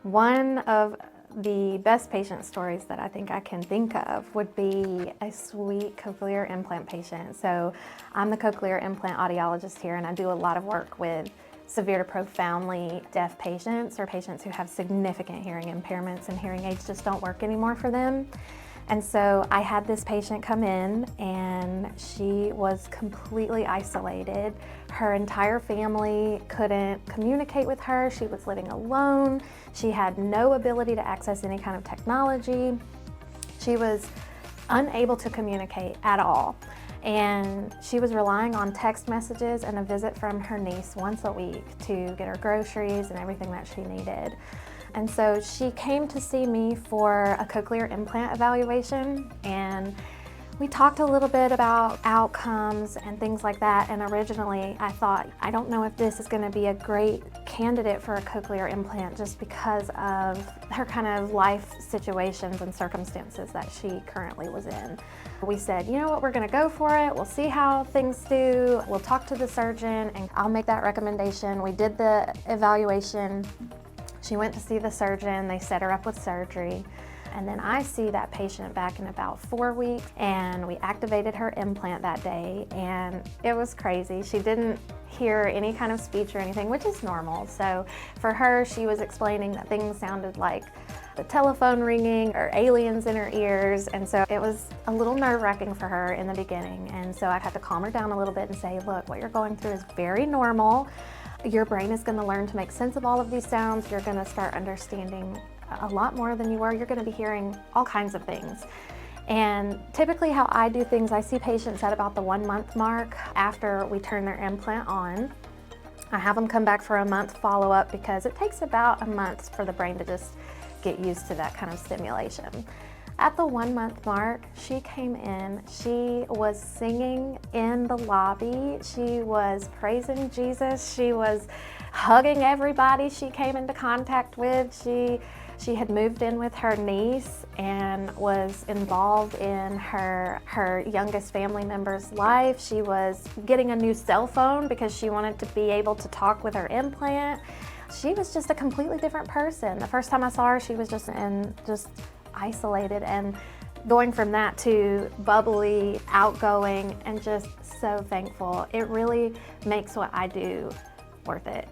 One of the best patient stories that I think I can think of would be a sweet cochlear implant patient. So I'm the cochlear implant audiologist here, and I do a lot of work with severe to profoundly deaf patients or patients who have significant hearing impairments and hearing aids just don't work anymore for them. And so I had this patient come in and she was completely isolated. Her entire family couldn't communicate with her. She was living alone. She had no ability to access any kind of technology. She was unable to communicate at all. And she was relying on text messages and a visit from her niece once a week to get her groceries and everything that she needed. And so she came to see me for a cochlear implant evaluation, and we talked a little bit about outcomes and things like that. And originally I thought, I don't know if this is going to be a great candidate for a cochlear implant just because of her kind of life situations and circumstances that she currently was in. We said, you know what, we're going to go for it. We'll see how things do. We'll talk to the surgeon and I'll make that recommendation. We did the evaluation. She went to see the surgeon. They set her up with surgery. And then I see that patient back in about 4 weeks, and we activated her implant that day, and it was crazy. She didn't hear any kind of speech or anything, which is normal. So for her, she was explaining that things sounded like the telephone ringing or aliens in her ears, and so it was a little nerve-wracking for her in the beginning. And so I had to calm her down a little bit and say, look, what you're going through is very normal. Your brain is going to learn to make sense of all of these sounds. You're going to start understanding a lot more than you were. You're going to be hearing all kinds of things. And typically how I do things, I see patients at about the 1 month mark after we turn their implant on. I have them come back for a month follow-up because it takes about a month for the brain to just get used to that kind of stimulation. At the 1 month mark, she came in, she was singing in the lobby, she was praising Jesus, she was hugging everybody she came into contact with. She had moved in with her niece and was involved in her youngest family member's life. She was getting a new cell phone because she wanted to be able to talk with her implant. She was just a completely different person. The first time I saw her, she was just isolated, and going from that to bubbly, outgoing, and just so thankful. It really makes what I do worth it.